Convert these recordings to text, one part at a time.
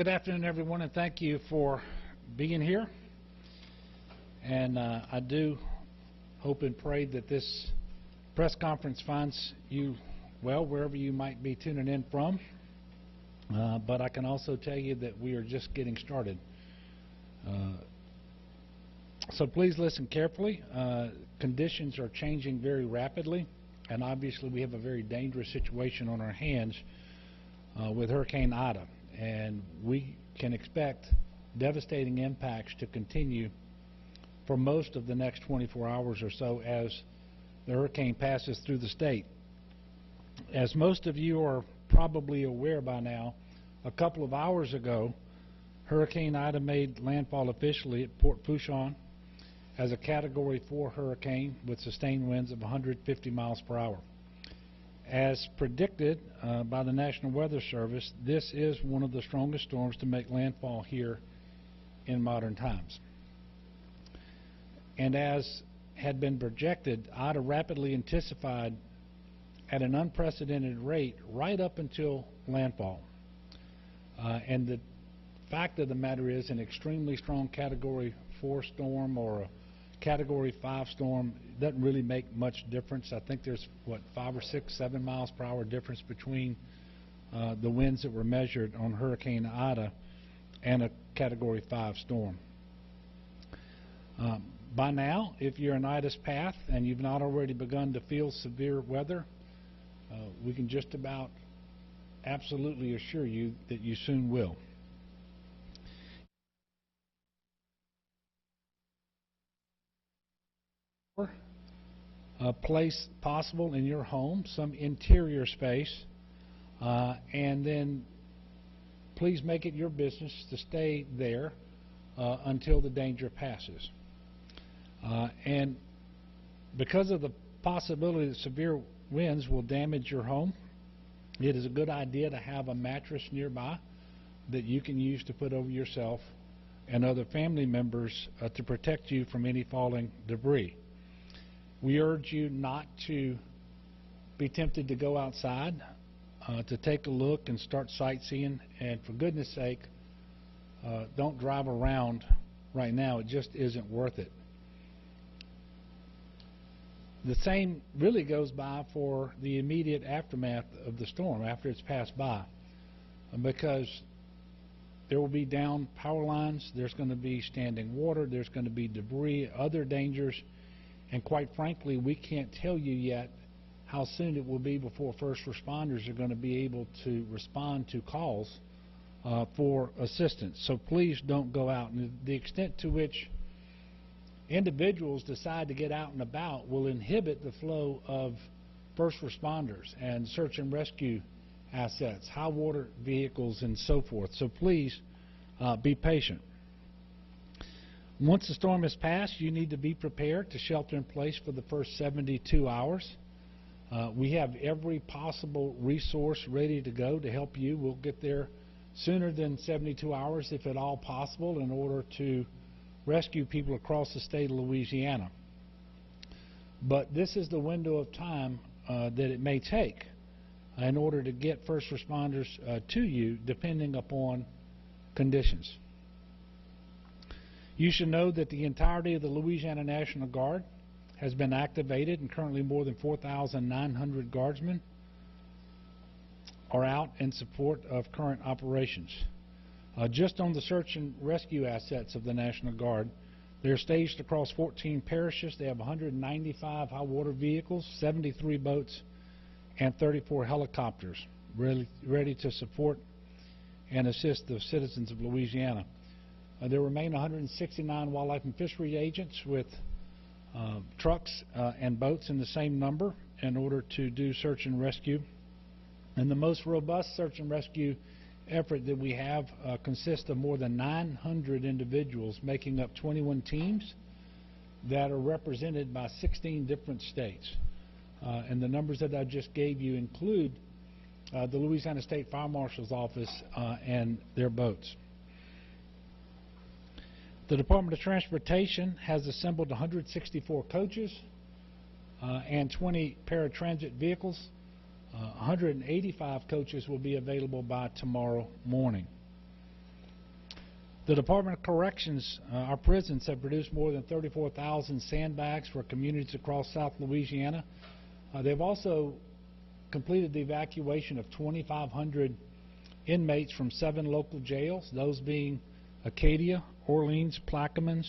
Good afternoon, everyone, and thank you for being here. And I do hope and pray that this press conference finds you well wherever you might be tuning in from. But I can also tell you that we are just getting started. So please listen carefully. Conditions are changing very rapidly, and obviously we have a very dangerous situation on our hands with Hurricane Ida. And we can expect devastating impacts to continue for most of the next 24 hours or so as the hurricane passes through the state. As most of you are probably aware by now, a couple of hours ago, Hurricane Ida made landfall officially at Port Fourchon as a Category 4 hurricane with sustained winds of 150 miles per hour. As predicted by the National Weather Service, this is one of the strongest storms to make landfall here in modern times. And as had been projected, Ida rapidly intensified at an unprecedented rate right up until landfall. And the fact of the matter is, an extremely strong Category 4 storm or a Category 5 storm doesn't really make much difference. I think there's, what, 5 or 6, 7 miles per hour difference between the winds that were measured on Hurricane Ida and a Category 5 storm. By now, if you're in Ida's path and you've not already begun to feel severe weather, we can just about absolutely assure you that you soon will. A place possible in your home, some interior space, and then please make it your business to stay there until the danger passes. And because of the possibility that severe winds will damage your home, it is a good idea to have a mattress nearby that you can use to put over yourself and other family members to protect you from any falling debris. We urge you not to be tempted to go outside, to take a look and start sightseeing, and for goodness sake, don't drive around right now. It just isn't worth it. The same really goes by for the immediate aftermath of the storm after it's passed by, because there will be down power lines, there's going to be standing water, there's going to be debris, other dangers. And quite frankly, we can't tell you yet how soon it will be before first responders are going to be able to respond to calls for assistance. So please don't go out. And the extent to which individuals decide to get out and about will inhibit the flow of first responders and search and rescue assets, high water vehicles, and so forth. So please be patient. Once the storm has passed, you need to be prepared to shelter in place for the first 72 hours. We have every possible resource ready to go to help you. We'll get there sooner than 72 hours, if at all possible, in order to rescue people across the state of Louisiana. But this is the window of time that it may take in order to get first responders to you, depending upon conditions. You should know that the entirety of the Louisiana National Guard has been activated, and currently more than 4,900 guardsmen are out in support of current operations. Just on the search and rescue assets of the National Guard, they're staged across 14 parishes. They have 195 high water vehicles, 73 boats, and 34 helicopters ready to support and assist the citizens of Louisiana. There remain 169 wildlife and fishery agents with trucks and boats in the same number in order to do search and rescue. And the most robust search and rescue effort that we have consists of more than 900 individuals making up 21 teams that are represented by 16 different states. And the numbers that I just gave you include the Louisiana State Fire Marshal's Office and their boats. The Department of Transportation has assembled 164 coaches and 20 paratransit vehicles. 185 coaches will be available by tomorrow morning. The Department of Corrections, our prisons have produced more than 34,000 sandbags for communities across South Louisiana. They've also completed the evacuation of 2,500 inmates from 7 local jails, those being Acadia, Orleans, Plaquemines,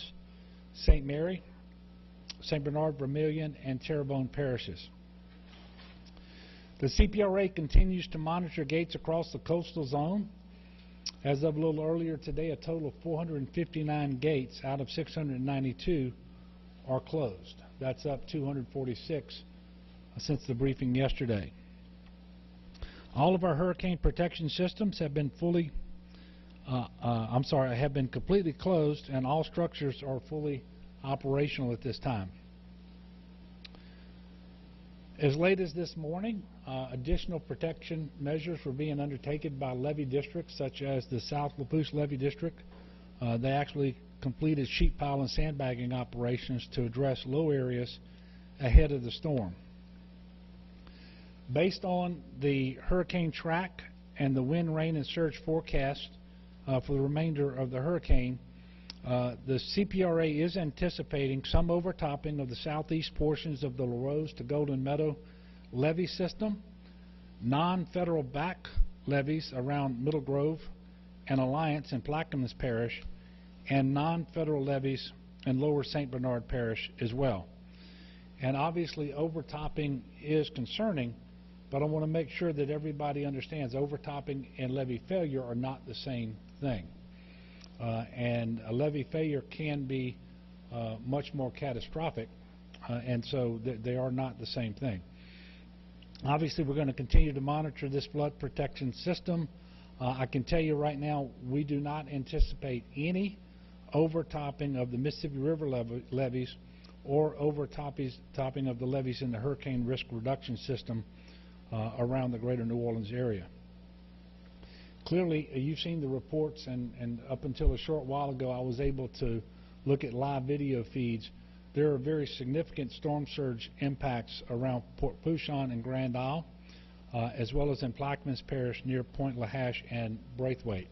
St. Mary, St. Bernard, Vermilion, and Terrebonne parishes. The CPRA continues to monitor gates across the coastal zone. As of a little earlier today, a total of 459 gates out of 692 are closed. That's up 246 since the briefing yesterday. All of our hurricane protection systems have been completely closed, and all structures are fully operational at this time. As late as this morning, additional protection measures were being undertaken by levee districts such as the South Lafourche Levee District. They actually completed sheet pile and sandbagging operations to address low areas ahead of the storm. Based on the hurricane track and the wind, rain, and surge forecast for the remainder of the hurricane, the CPRA is anticipating some overtopping of the southeast portions of the LaRose to Golden Meadow levee system, non-federal back levees around Middle Grove and Alliance in Plaquemines Parish, and non-federal levees in Lower St. Bernard Parish as well. And obviously overtopping is concerning, but I want to make sure that everybody understands overtopping and levee failure are not the same thing. And a levee failure can be much more catastrophic, and so they are not the same thing. Obviously, we're going to continue to monitor this flood protection system. I can tell you right now, we do not anticipate any overtopping of the Mississippi River levees or overtopping of the levees in the hurricane risk reduction system around the greater New Orleans area. Clearly, you've seen the reports, and up until a short while ago, I was able to look at live video feeds. There are very significant storm surge impacts around Port Fourchon and Grand Isle, as well as in Plaquemines Parish near Point Lahash and Braithwaite.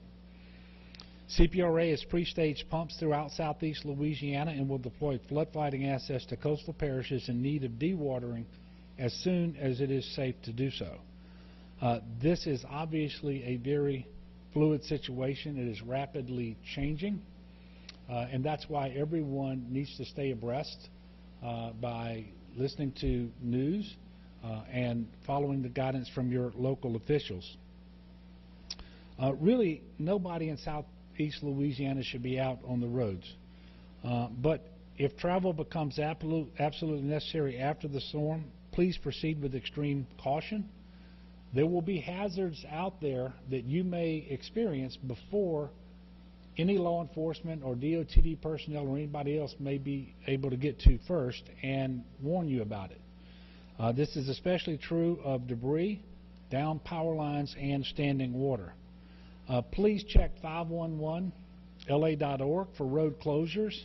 CPRA has pre-staged pumps throughout southeast Louisiana and will deploy flood fighting assets to coastal parishes in need of dewatering as soon as it is safe to do so. This is obviously a very fluid situation. It is rapidly changing, and that's why everyone needs to stay abreast by listening to news and following the guidance from your local officials. Really, nobody in southeast Louisiana should be out on the roads, but if travel becomes absolutely necessary after the storm, please proceed with extreme caution. There will be hazards out there that you may experience before any law enforcement or DOTD personnel or anybody else may be able to get to first and warn you about it. This is especially true of debris, downed power lines, and standing water. Please check 511la.org for road closures,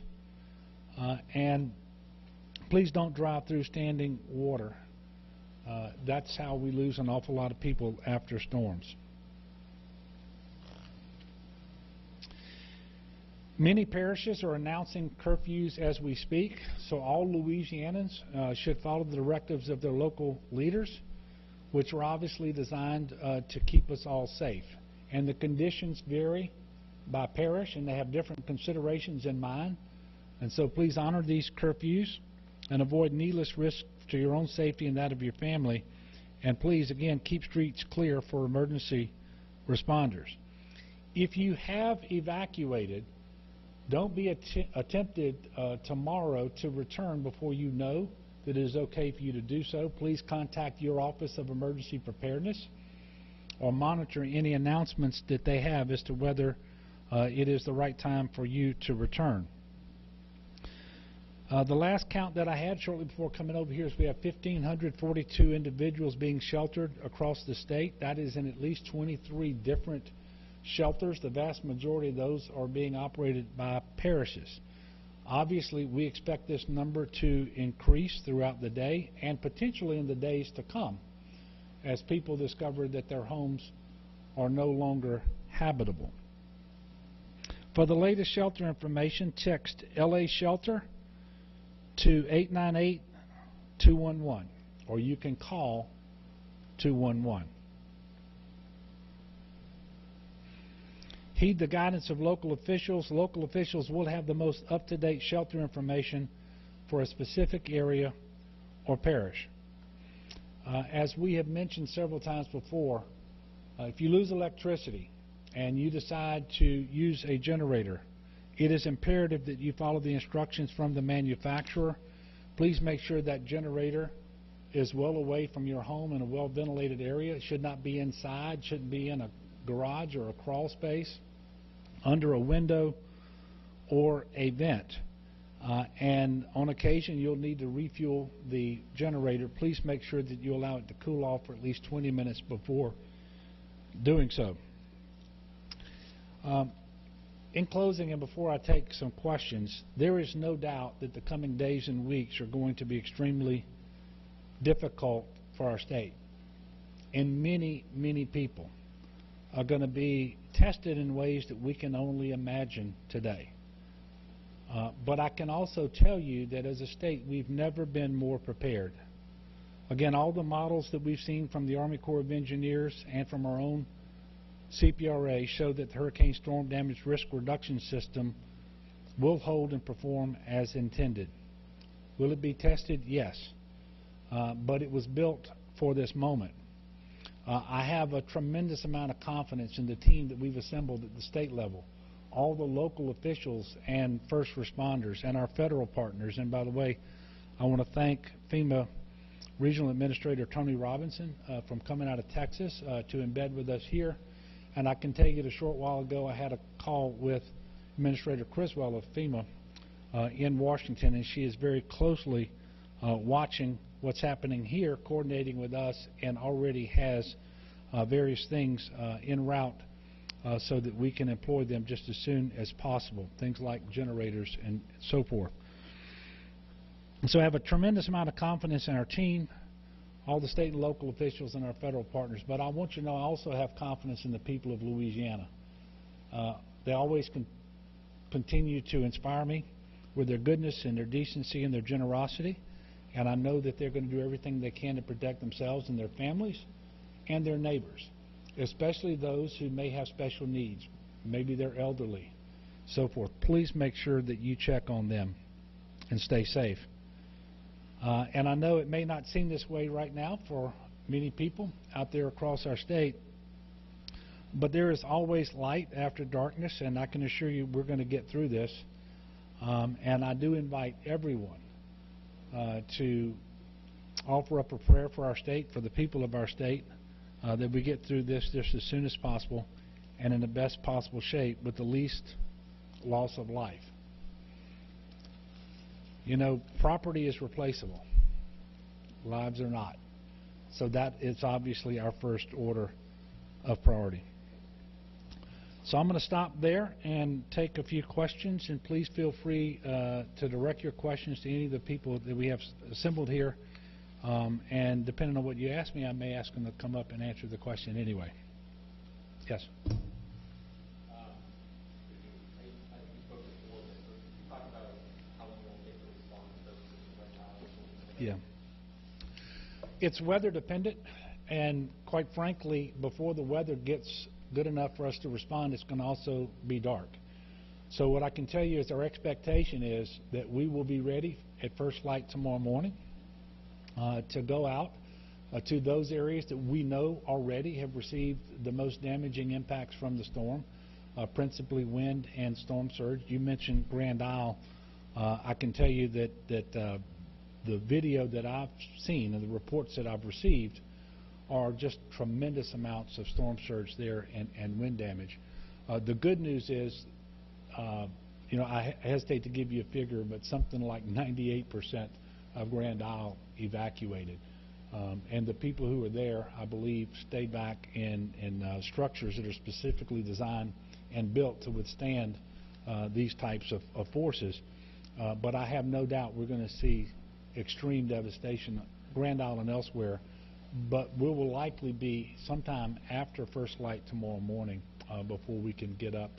and please don't drive through standing water. That's how we lose an awful lot of people after storms. Many parishes are announcing curfews as we speak, so all Louisianans should follow the directives of their local leaders, which are obviously designed to keep us all safe. And the conditions vary by parish, and they have different considerations in mind. And so please honor these curfews and avoid needless risk to your own safety and that of your family. And please, again, keep streets clear for emergency responders. If you have evacuated, don't be tempted tomorrow to return before you know that it is okay for you to do so. Please contact your Office of Emergency Preparedness or monitor any announcements that they have as to whether it is the right time for you to return. The last count that I had shortly before coming over here is we have 1,542 individuals being sheltered across the state. That is in at least 23 different shelters. The vast majority of those are being operated by parishes. Obviously, we expect this number to increase throughout the day and potentially in the days to come as people discover that their homes are no longer habitable. For the latest shelter information, text LA Shelter to 898-211, or you can call 211. Heed the guidance of local officials. Local officials will have the most up-to-date shelter information for a specific area or parish. As we have mentioned several times before, if you lose electricity and you decide to use a generator, it is imperative that you follow the instructions from the manufacturer. Please make sure that generator is well away from your home in a well-ventilated area. It should not be inside, shouldn't be in a garage or a crawl space, under a window or a vent. And on occasion, you'll need to refuel the generator. Please make sure that you allow it to cool off for at least 20 minutes before doing so. In closing, and before I take some questions, there is no doubt that the coming days and weeks are going to be extremely difficult for our state. And many, many people are going to be tested in ways that we can only imagine today. But I can also tell you that as a state, we've never been more prepared. Again, all the models that we've seen from the Army Corps of Engineers and from our own CPRA show that the Hurricane Storm Damage Risk Reduction System will hold and perform as intended. Will it be tested? Yes. But it was built for this moment. I have a tremendous amount of confidence in the team that we've assembled at the state level, all the local officials and first responders and our federal partners. And by the way, I want to thank FEMA Regional Administrator Tony Robinson from coming out of Texas to embed with us here. And I can tell you that a short while ago I had a call with Administrator Criswell of FEMA in Washington, and she is very closely watching what's happening here, coordinating with us, and already has various things en route so that we can employ them just as soon as possible, things like generators and so forth. And so I have a tremendous amount of confidence in our team, all the state and local officials and our federal partners, but I want you to know I also have confidence in the people of Louisiana. They always continue to inspire me with their goodness and their decency and their generosity, and I know that they're going to do everything they can to protect themselves and their families and their neighbors, especially those who may have special needs. Maybe they're elderly, so forth. Please make sure that you check on them and stay safe. And I know it may not seem this way right now for many people out there across our state, but there is always light after darkness, and I can assure you we're going to get through this. And I do invite everyone to offer up a prayer for our state, for the people of our state, that we get through this just as soon as possible and in the best possible shape with the least loss of life. You know, property is replaceable. Lives are not. So that is obviously our first order of priority. So I'm going to stop there and take a few questions, and please feel free to direct your questions to any of the people that we have assembled here. And depending on what you ask me, I may ask them to come up and answer the question anyway. Yes? Yeah. It's weather dependent, and quite frankly, before the weather gets good enough for us to respond, it's going to also be dark. So what I can tell you is our expectation is that we will be ready at first light tomorrow morning to go out to those areas that we know already have received the most damaging impacts from the storm, principally wind and storm surge. You mentioned Grand Isle. I can tell you that the video that I've seen and the reports that I've received are just tremendous amounts of storm surge there and wind damage. The good news is, you know, I hesitate to give you a figure, but something like 98% of Grand Isle evacuated. And the people who were there, I believe, stayed back in structures that are specifically designed and built to withstand these types of forces. But I have no doubt we're going to see extreme devastation, Grand Isle and elsewhere, but we will likely be sometime after first light tomorrow morning before we can get up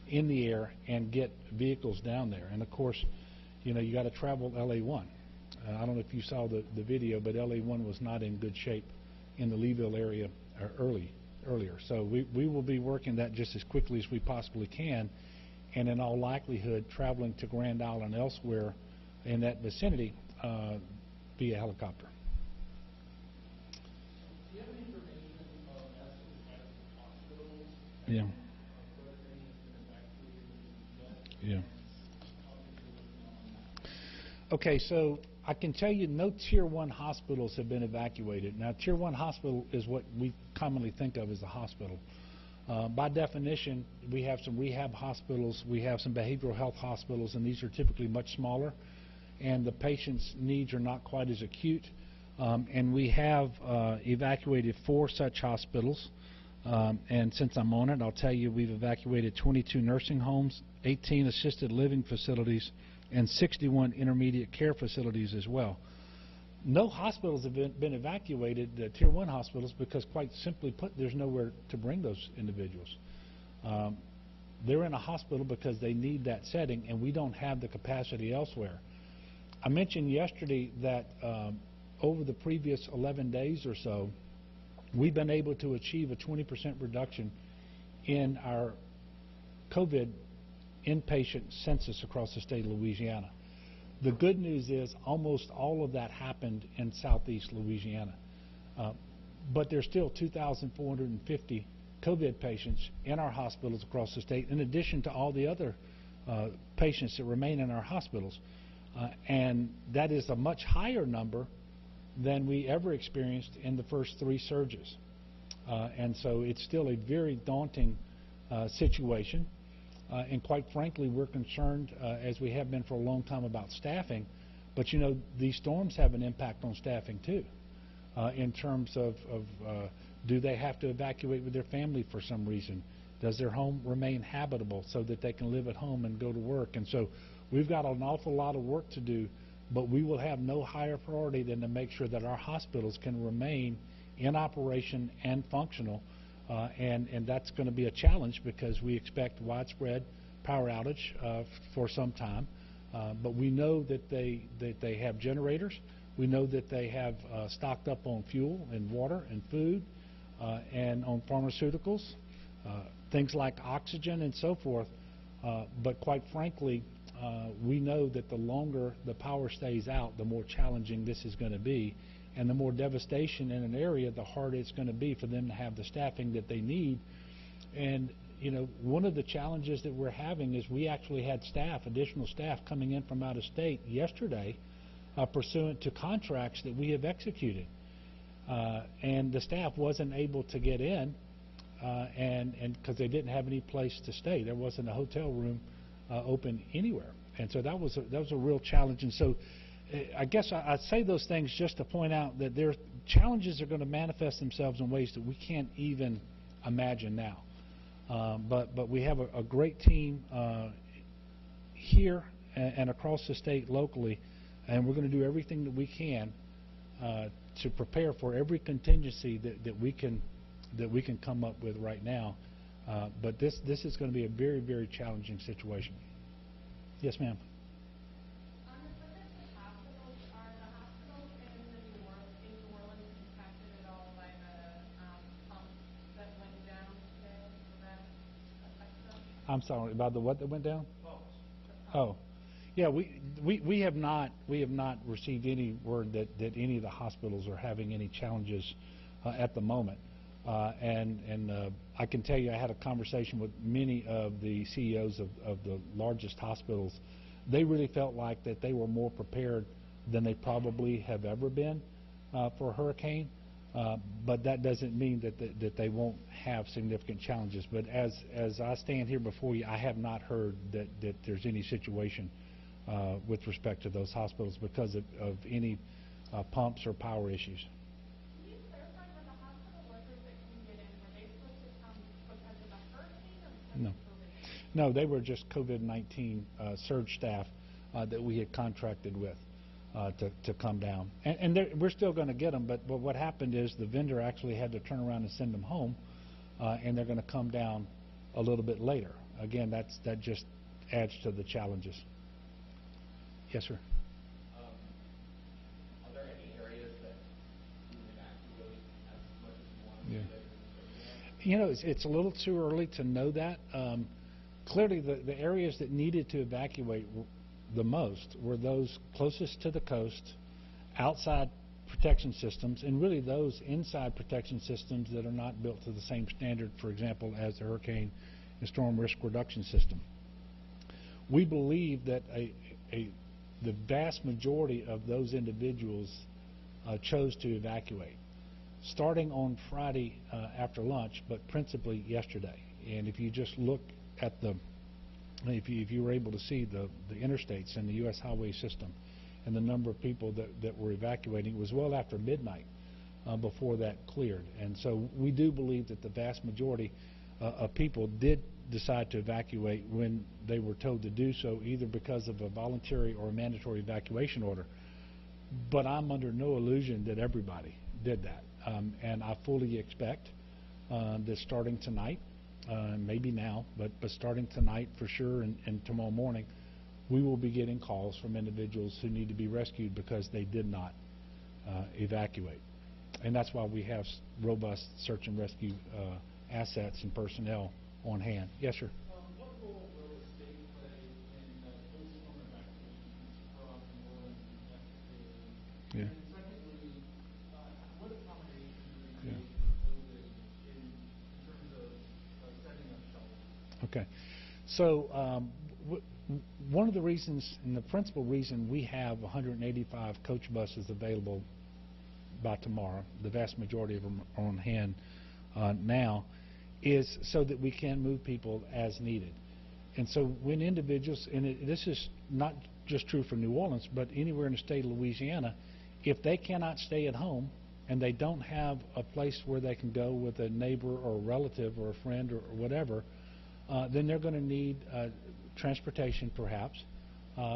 in the air and get vehicles down there. And of course, you know, you got to travel LA1. I don't know if you saw the video, but LA1 was not in good shape in the Leeville area earlier. So we will be working that just as quickly as we possibly can, and in all likelihood traveling to Grand Isle and elsewhere in that vicinity via helicopter. Do you have any information as to the status of hospitals? Yeah. Whether any has been evacuated yet? Yeah. Okay, so I can tell you no Tier 1 hospitals have been evacuated. Now, Tier 1 hospital is what we commonly think of as a hospital. By definition, we have some rehab hospitals, we have some behavioral health hospitals, and these are typically much smaller, and the patient's needs are not quite as acute. And we have evacuated 4 such hospitals. And since I'm on it, I'll tell you we've evacuated 22 nursing homes, 18 assisted living facilities, and 61 intermediate care facilities as well. No hospitals have been evacuated, Tier 1 hospitals, because quite simply put, there's nowhere to bring those individuals. They're in a hospital because they need that setting, and we don't have the capacity elsewhere. I mentioned yesterday that over the previous 11 days or so, we've been able to achieve a 20% reduction in our COVID inpatient census across the state of Louisiana. The good news is almost all of that happened in southeast Louisiana. But there's still 2,450 COVID patients in our hospitals across the state, in addition to all the other patients that remain in our hospitals. And that is a much higher number than we ever experienced in the first 3 surges. And so it's still a very daunting situation. And quite frankly, we're concerned, as we have been for a long time, about staffing. But you know, these storms have an impact on staffing too, in terms of do they have to evacuate with their family for some reason? Does their home remain habitable so that they can live at home and go to work? And so we've got an awful lot of work to do, but we will have no higher priority than to make sure that our hospitals can remain in operation and functional. And that's going to be a challenge because we expect widespread power outage for some time. But we know that they have generators. We know that they have stocked up on fuel and water and food and on pharmaceuticals, things like oxygen and so forth. But quite frankly, we know that the longer the power stays out, the more challenging this is going to be. And the more devastation in an area, the harder it's going to be for them to have the staffing that they need. And, you know, one of the challenges that we're having is we actually had additional staff coming in from out of state yesterday pursuant to contracts that we have executed. And the staff wasn't able to get in and because they didn't have any place to stay. There wasn't a hotel room open anywhere. And so that was a real challenge. And so I guess I say those things just to point out that their challenges are going to manifest themselves in ways that we can't even imagine now. But we have a great team here and across the state locally, and we're going to do everything that we can to prepare for every contingency that we can come up with right now. But this is going to be a very, very challenging situation. Yes, ma'am. I'm sorry, about the what that went down? Oh, yeah. We have not received any word that any of the hospitals are having any challenges at the moment. And I can tell you, I had a conversation with many of the CEOs of the largest hospitals. They really felt like that they were more prepared than they probably have ever been for a hurricane. But that doesn't mean that they won't have significant challenges. But as I stand here before you, I have not heard that there's any situation with respect to those hospitals because of any pumps or power issues. Can you clarify, were the hospital workers that couldn't get in, were they supposed to come because of the hurricane or because No. of COVID? No, they were just COVID-19 surge staff that we had contracted with. To come down, and we're still going to get them, but what happened is the vendor actually had to turn around and send them home, and they're going to come down a little bit later. again, that just adds to the challenges. Yes, sir. Are there any areas that you evacuate as much as you want to Yeah. do that you're searching at? You know, it's a little too early to know that. Clearly, the areas that needed to evacuate the most were those closest to the coast, outside protection systems, and really those inside protection systems that are not built to the same standard, for example, as the hurricane and storm risk reduction system. We believe that the vast majority of those individuals chose to evacuate, starting on Friday after lunch, but principally yesterday. And if you just look at if you were able to see the interstates and the U.S. highway system and the number of people that were evacuating, it was well after midnight before that cleared. And so we do believe that the vast majority of people did decide to evacuate when they were told to do so, either because of a voluntary or a mandatory evacuation order. But I'm under no illusion that everybody did that. And I fully expect that starting tonight, maybe now, but starting tonight for sure and tomorrow morning, we will be getting calls from individuals who need to be rescued because they did not evacuate. And that's why we have robust search and rescue assets and personnel on hand. Yes, sir. What role will the state play in post-storm evacuations from New Orleans and Texas? Yeah. And secondly, what accommodations are Yeah. you making for COVID in terms of setting up shelters? Okay. So one of the reasons, and the principal reason we have 185 coach buses available by tomorrow, the vast majority of them are on hand now, is so that we can move people as needed. And so when individuals, and this is not just true for New Orleans, but anywhere in the state of Louisiana, if they cannot stay at home and they don't have a place where they can go with a neighbor or a relative or a friend or whatever, then they're going to need transportation perhaps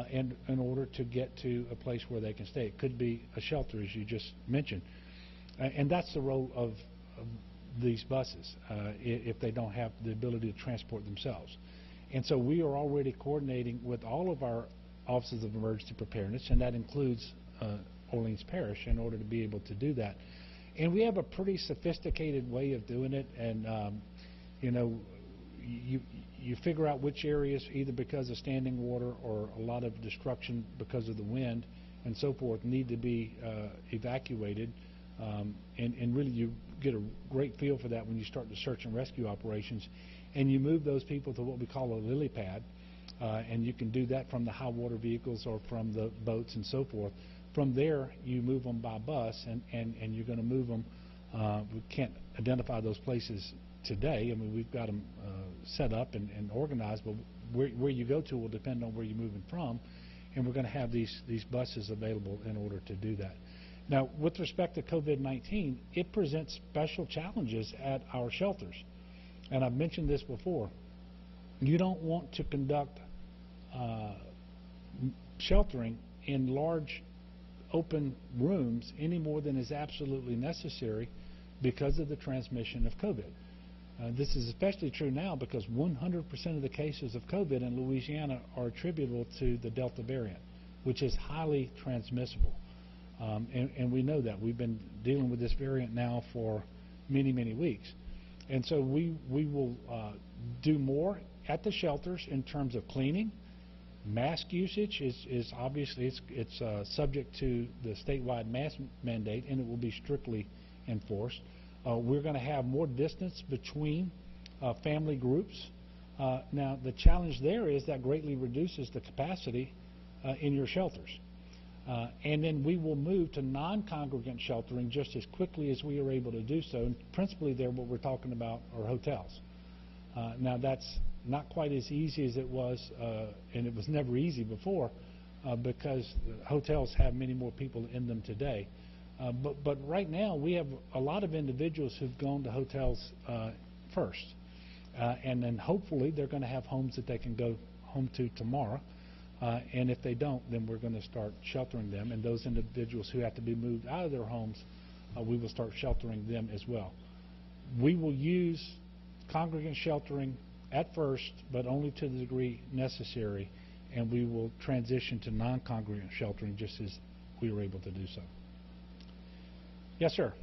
in order to get to a place where they can stay. It could be a shelter, as you just mentioned. And that's the role of these buses if they don't have the ability to transport themselves. And so we are already coordinating with all of our offices of emergency preparedness, and that includes Orleans Parish, in order to be able to do that. And we have a pretty sophisticated way of doing it, and you know, you figure out which areas, either because of standing water or a lot of destruction because of the wind and so forth, need to be evacuated. And really you get a great feel for that when you start the search and rescue operations, and you move those people to what we call a lily pad, and you can do that from the high water vehicles or from the boats and so forth. From there you move them by bus, and you're going to move them. We can't identify those places today. I mean, we've got them set up and organized, but where you go to will depend on where you're moving from, and we're going to have these buses available in order to do that. Now, with respect to COVID-19, it presents special challenges at our shelters. And I've mentioned this before. You don't want to conduct sheltering in large open rooms any more than is absolutely necessary because of the transmission of COVID. This is especially true now because 100% of the cases of COVID in Louisiana are attributable to the Delta variant, which is highly transmissible. And we know that. We've been dealing with this variant now for many, many weeks. And so we will do more at the shelters in terms of cleaning. Mask usage is obviously it's subject to the statewide mask mandate, and it will be strictly enforced. We're going to have more distance between family groups. Now, the challenge there is that greatly reduces the capacity in your shelters. And then we will move to non-congregant sheltering just as quickly as we are able to do so. And principally there, what we're talking about are hotels. Now, that's not quite as easy as it was, and it was never easy before, because hotels have many more people in them today. But right now, we have a lot of individuals who've gone to hotels first. And then hopefully they're going to have homes that they can go home to tomorrow. And if they don't, then we're going to start sheltering them. And those individuals who have to be moved out of their homes, we will start sheltering them as well. We will use congregant sheltering at first, but only to the degree necessary, and we will transition to non-congregant sheltering just as we were able to do so. Yes, sir.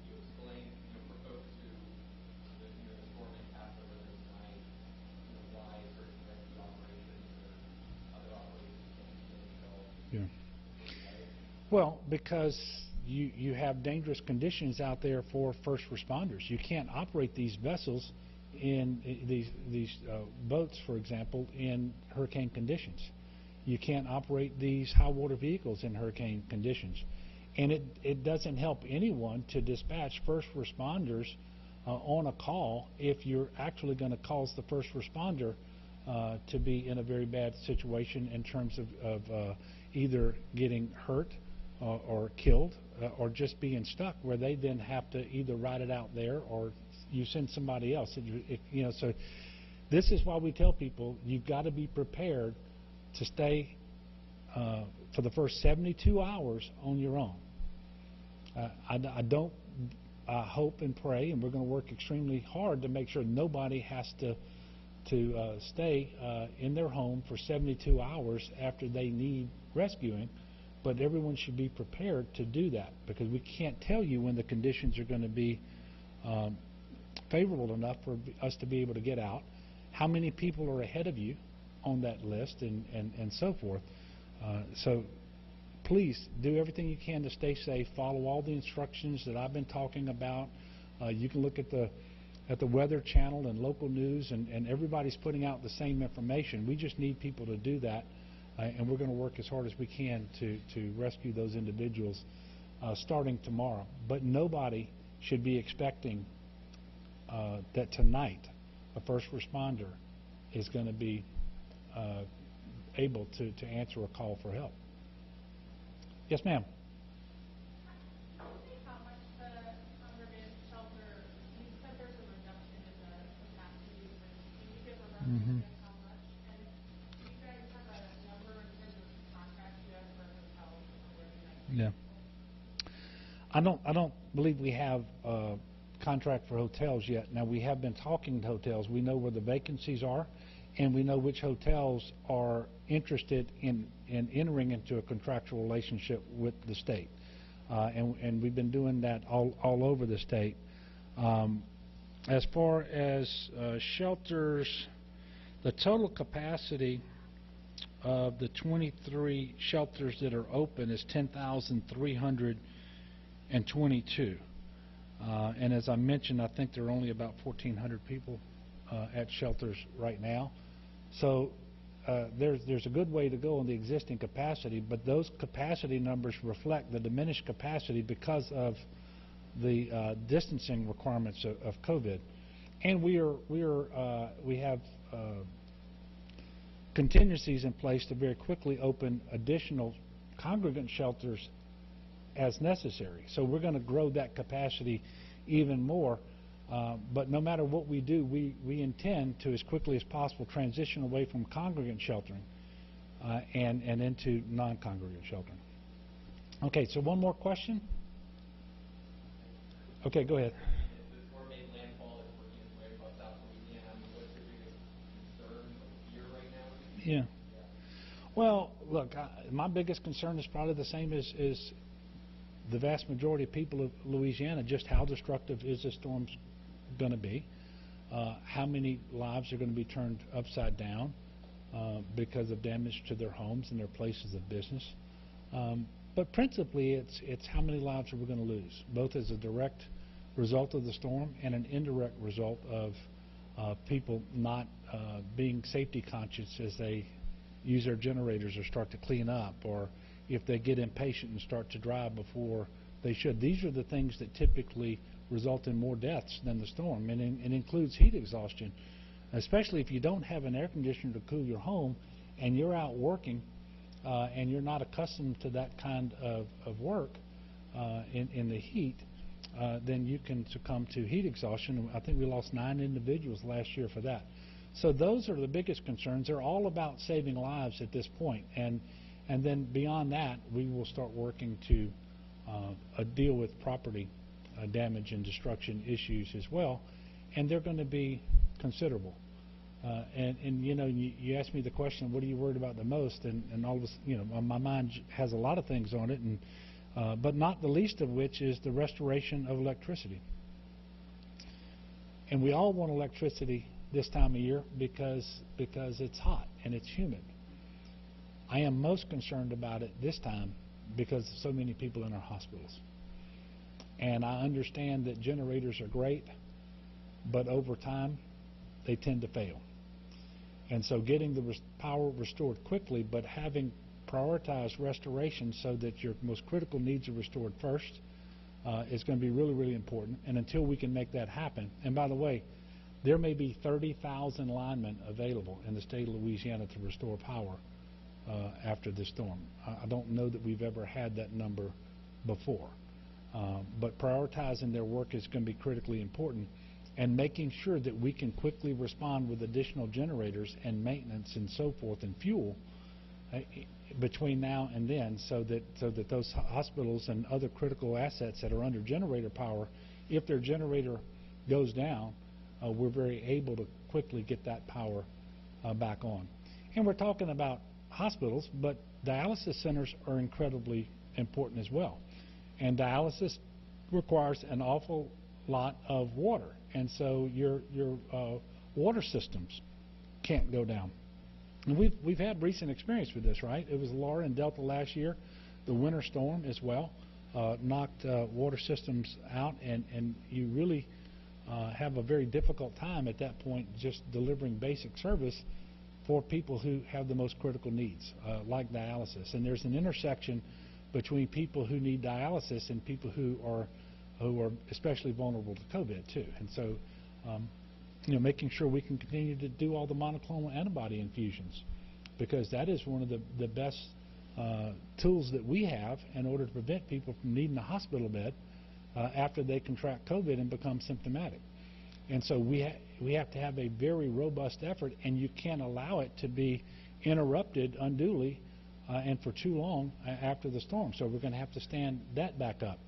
You explain, for folks who, the storm impact over this night, why certain rescue operations or other operations can't be until Well, because you have dangerous conditions out there for first responders. You can't operate these vessels in these boats, for example, in hurricane conditions. You can't operate these high water vehicles in hurricane conditions. And it doesn't help anyone to dispatch first responders on a call if you're actually going to cause the first responder to be in a very bad situation in terms of either getting hurt or killed or just being stuck, where they then have to either ride it out there or you send somebody else. So this is why we tell people you've got to be prepared to stay for the first 72 hours on your own. I hope and pray, and we're going to work extremely hard to make sure nobody has to stay in their home for 72 hours after they need rescuing, but everyone should be prepared to do that, because we can't tell you when the conditions are going to be favorable enough for us to be able to get out, how many people are ahead of you on that list, and so forth. So please do everything you can to stay safe. Follow all the instructions that I've been talking about. You can look at the Weather Channel and local news, and everybody's putting out the same information. We just need people to do that, and we're going to work as hard as we can to rescue those individuals starting tomorrow. But nobody should be expecting that tonight a first responder is going to be able to answer a call for help. Yes, ma'am. Can you say how much the congregate shelter, you said there's a reduction in the capacity, but can you give a reference of how much? And do you guys have a number in terms of contracts you have for hotels or where you might? Yeah. I don't believe we have a contract for hotels yet. Now, we have been talking to hotels. We know where the vacancies are, and we know which hotels are interested in entering into a contractual relationship with the state. And we've been doing that all over the state. As far as shelters, the total capacity of the 23 shelters that are open is 10,322. And as I mentioned, I think there are only about 1,400 people at shelters right now. So there's a good way to go on the existing capacity, but those capacity numbers reflect the diminished capacity because of the distancing requirements of COVID. And we have contingencies in place to very quickly open additional congregant shelters as necessary. So we're going to grow that capacity even more. But no matter what we do, we intend to, as quickly as possible, transition away from congregant sheltering and into non-congregant sheltering. Okay, so one more question? Okay, go ahead. The storm made landfall, it's working its way across South Louisiana. What's your biggest concern here right now? Yeah. Well, look, my biggest concern is probably the same as the vast majority of people of Louisiana. Just how destructive is this storm going to be? How many lives are going to be turned upside down because of damage to their homes and their places of business? But principally, it's how many lives are we going to lose, both as a direct result of the storm and an indirect result of people not being safety conscious as they use their generators or start to clean up, or if they get impatient and start to drive before they should. These are the things that typically result in more deaths than the storm, and it includes heat exhaustion, especially if you don't have an air conditioner to cool your home and you're out working and you're not accustomed to that kind of work in the heat. Then you can succumb to heat exhaustion. I think we lost 9 individuals last year for that. So those are the biggest concerns. They're all about saving lives at this point, and then beyond that, we will start working to deal with property damage and destruction issues as well, and they're going to be considerable. And you know, you asked me the question, what are you worried about the most? And all of us, you know, my mind has a lot of things on it, and but not the least of which is the restoration of electricity. And we all want electricity this time of year because it's hot and it's humid. I am most concerned about it this time because of so many people in our hospitals. And I understand that generators are great, but over time they tend to fail. And so getting the power restored quickly, but having prioritized restoration so that your most critical needs are restored first is going to be really, really important. And until we can make that happen, and by the way, there may be 30,000 linemen available in the state of Louisiana to restore power after this storm. I don't know that we've ever had that number before. But prioritizing their work is going to be critically important, and making sure that we can quickly respond with additional generators and maintenance and so forth and fuel between now and then, so that those hospitals and other critical assets that are under generator power, if their generator goes down, we're very able to quickly get that power back on. And we're talking about hospitals, but dialysis centers are incredibly important as well. And dialysis requires an awful lot of water, and so your water systems can't go down. And we've had recent experience with this, right? It was Laura and Delta last year. The winter storm as well knocked water systems out, and you really have a very difficult time at that point just delivering basic service for people who have the most critical needs, like dialysis. And there's an intersection between people who need dialysis and people who are especially vulnerable to COVID too. And so, you know, making sure we can continue to do all the monoclonal antibody infusions, because that is one of the best tools that we have in order to prevent people from needing a hospital bed after they contract COVID and become symptomatic. And so we have to have a very robust effort, and you can't allow it to be interrupted unduly and for too long after the storm. So we're going to have to stand that back up.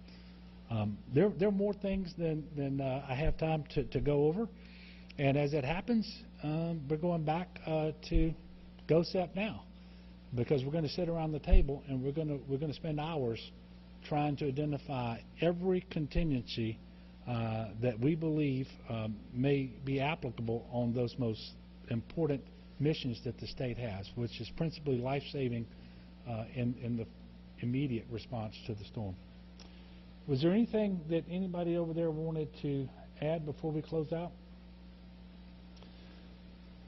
There are more things than I have time to go over, and as it happens, we're going back to GoSep now, because we're going to sit around the table and we're going to spend hours trying to identify every contingency that we believe may be applicable on those most important missions that the state has, which is principally life-saving in the immediate response to the storm. Was there anything that anybody over there wanted to add before we close out?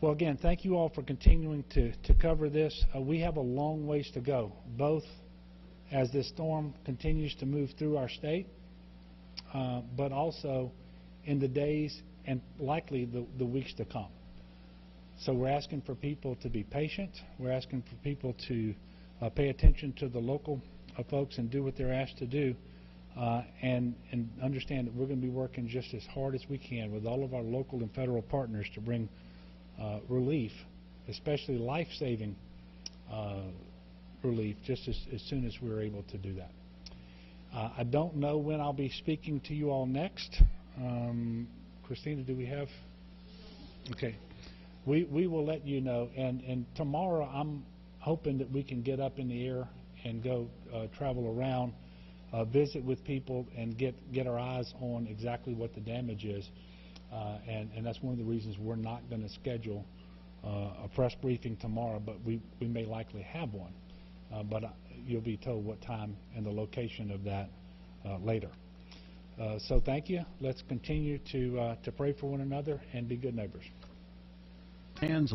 Well, again, thank you all for continuing to cover this. We have a long ways to go, both as this storm continues to move through our state, but also in the days and likely the weeks to come. So we're asking for people to be patient. We're asking for people to pay attention to the local folks and do what they're asked to do, and understand that we're going to be working just as hard as we can with all of our local and federal partners to bring relief, especially life-saving relief, just as soon as we're able to do that. I don't know when I'll be speaking to you all next. Christina, do we have? Okay. We will let you know. And tomorrow I'm hoping that we can get up in the air and go travel around, visit with people, and get our eyes on exactly what the damage is. And that's one of the reasons we're not going to schedule a press briefing tomorrow, but we may likely have one. But you'll be told what time and the location of that later. So thank you. Let's continue to pray for one another and be good neighbors. Hands